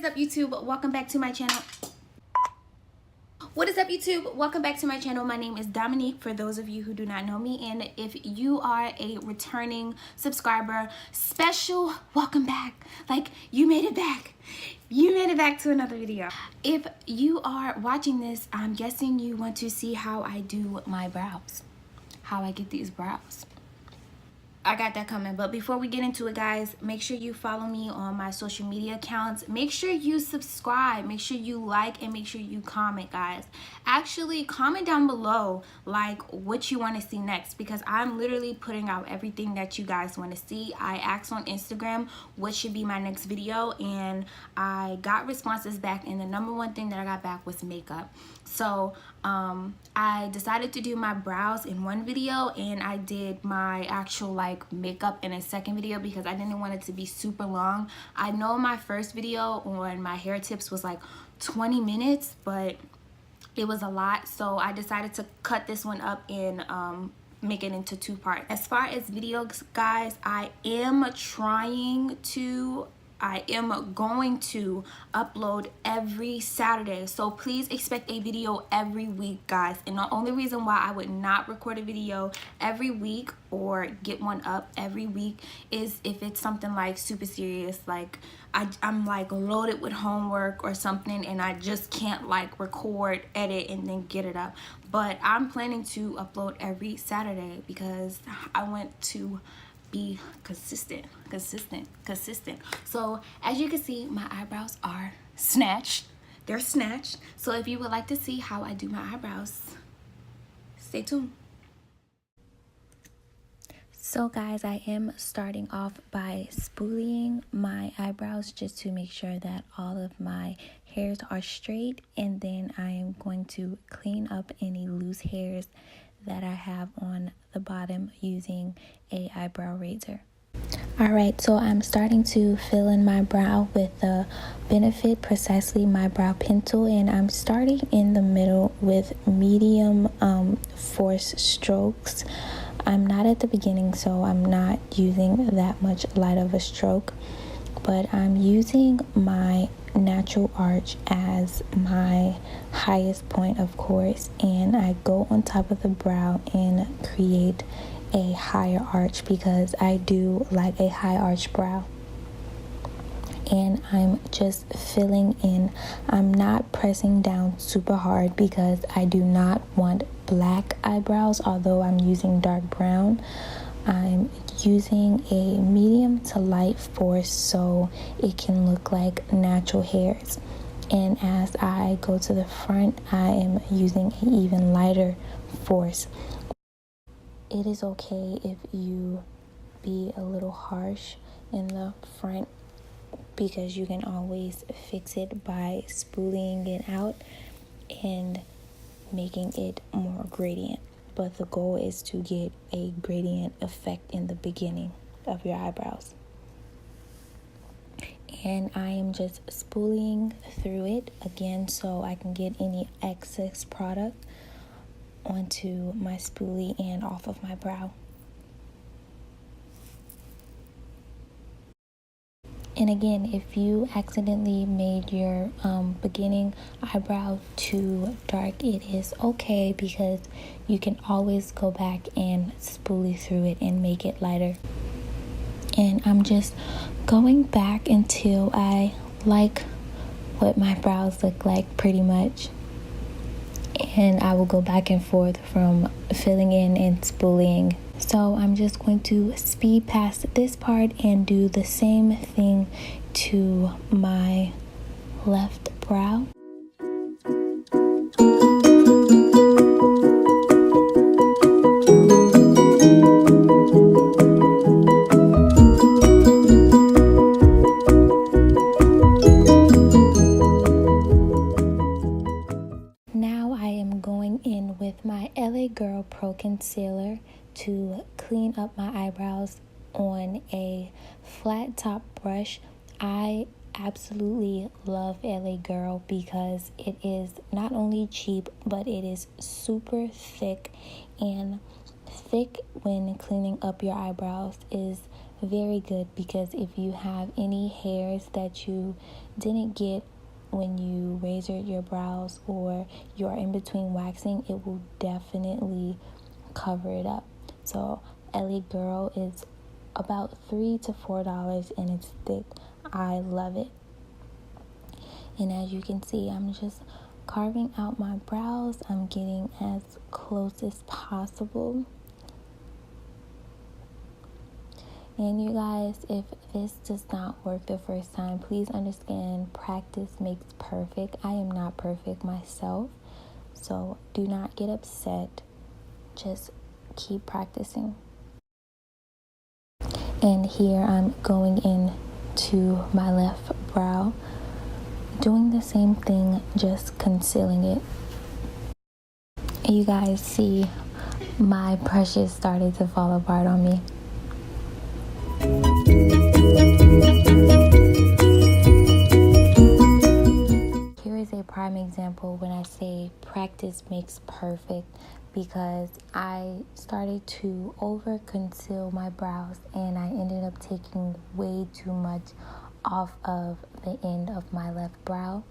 up, YouTube? Welcome back to my channel. What is up, YouTube? Welcome back to my channel. My name is Dominique, for those of you who do not know me, and if you are a returning subscriber, special welcome back. Like, you made it back. You made it back to another video. If you are watching this, I'm guessing you want to see how I do my brows, how I get these brows. I got that coming. But before we get into it, guys, make sure you follow me on my social media accounts. Make sure you subscribe. Make sure you like and make sure you comment, guys. Actually, comment down below like what you want to see next, because I'm literally putting out everything that you guys want to see. I asked on Instagram what should be my next video, and I got responses back, and the number one thing that I got back was makeup. So I decided to do my brows in one video, and I did my actual like makeup in a second video because I didn't want it to be super long. I know my first video on my hair tips was like 20 minutes, but it was a lot, so I decided to cut this one up and make it into two parts. As far as videos, guys, I am going to upload every Saturday, so please expect a video every week, guys. And the only reason why I would not record a video every week or get one up every week is if it's something like super serious, like I'm like loaded with homework or something and I just can't like record, edit, and then get it up. But I'm planning to upload every Saturday because I want to be consistent. So as you can see, my eyebrows are snatched. They're snatched. So if you would like to see how I do my eyebrows, stay tuned. So guys, I am starting off by spooling my eyebrows just to make sure that all of my hairs are straight, and then I am going to clean up any loose hairs that I have on the bottom using a eyebrow razor. Alright, so I'm starting to fill in my brow with the Benefit Precisely My Brow Pencil, and I'm starting in the middle with medium force strokes. I'm not at the beginning, so I'm not using that much light of a stroke, but I'm using my natural arch as my highest point, of course, and I go on top of the brow and create a higher arch because I do like a high arch brow. And I'm just filling in. I'm not pressing down super hard because I do not want black eyebrows, although I'm using dark brown. I'm using a medium to light force so it can look like natural hairs. And as I go to the front, I am using an even lighter force. It is okay if you be a little harsh in the front, because you can always fix it by spooling it out and making it more gradient. But the goal is to get a gradient effect in the beginning of your eyebrows. And I am just spooling through it again so I can get any excess product onto my spoolie and off of my brow. And again, if you accidentally made your beginning eyebrow too dark, it is okay because you can always go back and spoolie through it and make it lighter. And I'm just going back until I like what my brows look like, pretty much. And I will go back and forth from filling in and spooling. So I'm just going to speed past this part and do the same thing to my left brow. Now I am going in with my LA Girl Pro Concealer to clean up my eyebrows on a flat top brush. I absolutely love LA Girl because it is not only cheap, but it is super thick, and thick when cleaning up your eyebrows is very good, because if you have any hairs that you didn't get when you razored your brows or you're in between waxing, it will definitely cover it up. So LA Girl is about $3 to $4 and it's thick. I love it. And as you can see, I'm just carving out my brows. I'm getting as close as possible. And you guys, if this does not work the first time, please understand, practice makes perfect. I am not perfect myself, so do not get upset. Just keep practicing. And here I'm going in to my left brow, doing the same thing, just concealing it. You guys see my brushes started to fall apart on me. Here is a prime example when I say practice makes perfect, because I started to over conceal my brows and I ended up taking way too much off of the end of my left brow.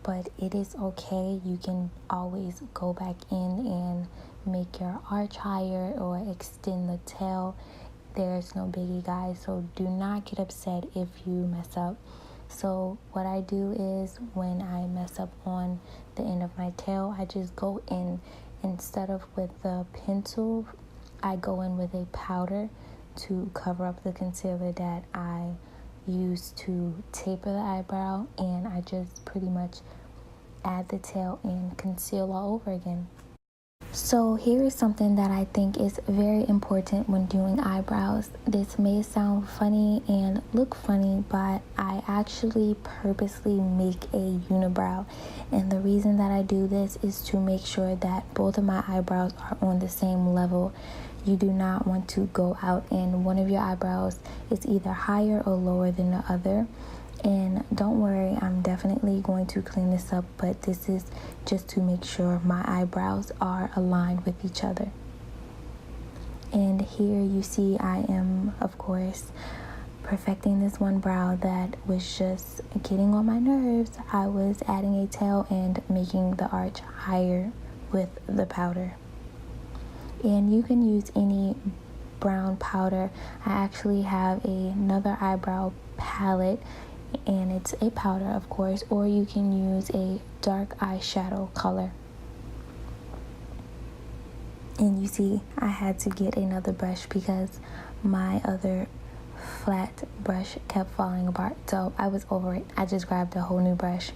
But it is okay. You can always go back in and make your arch higher or extend the tail. There's no biggie, guys, so do not get upset if you mess up. So what I do is, when I mess up on the end of my tail, I just go in, instead of with the pencil, I go in with a powder to cover up the concealer that I use to taper the eyebrow, and I just pretty much add the tail and conceal all over again. So here is something that I think is very important when doing eyebrows. This may sound funny and look funny, but I actually purposely make a unibrow. And the reason that I do this is to make sure that both of my eyebrows are on the same level. You do not want to go out and one of your eyebrows is either higher or lower than the other. And don't worry, I'm definitely going to clean this up, but this is just to make sure my eyebrows are aligned with each other. And here you see I am, of course, perfecting this one brow that was just getting on my nerves. I was adding a tail and making the arch higher with the powder. And you can use any brown powder. I actually have another eyebrow palette, and it's a powder, of course, or you can use a dark eyeshadow color. And you see I had to get another brush because my other flat brush kept falling apart, so I was over it. I just grabbed a whole new brush.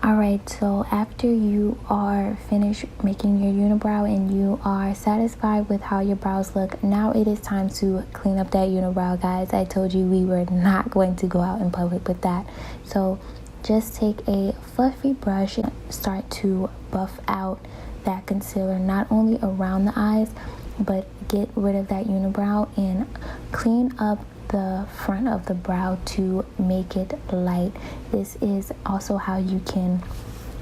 Alright, so after you are finished making your unibrow and you are satisfied with how your brows look, now it is time to clean up that unibrow, guys. I told you we were not going to go out in public with that. So just take a fluffy brush and start to buff out that concealer, not only around the eyes, but get rid of that unibrow and clean up the front of the brow to make it light. This is also how you can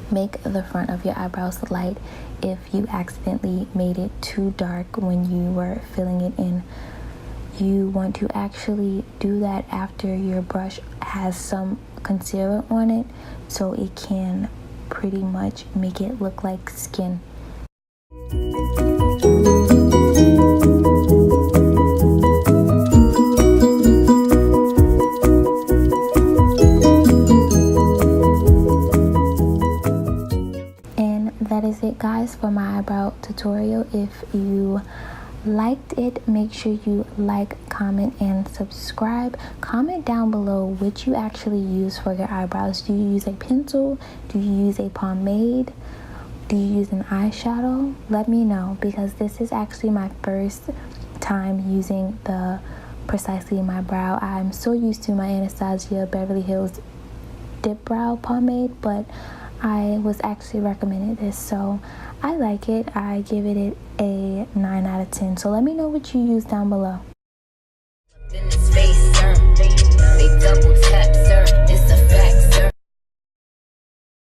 make the front of your eyebrows light if you accidentally made it too dark when you were filling it in. You want to actually do that after your brush has some concealer on it, so it can pretty much make it look like skin. That is it, guys, for my eyebrow tutorial. If you liked it, make sure you like, comment, and subscribe. Comment down below which you actually use for your eyebrows. Do you use a pencil? Do you use a pomade? Do you use an eyeshadow? Let me know, because this is actually my first time using the Precisely My Brow. I'm so used to my Anastasia Beverly Hills Dip Brow Pomade, but I was actually recommended this, so I like it. I give it a 9 out of 10. So let me know what you use down below.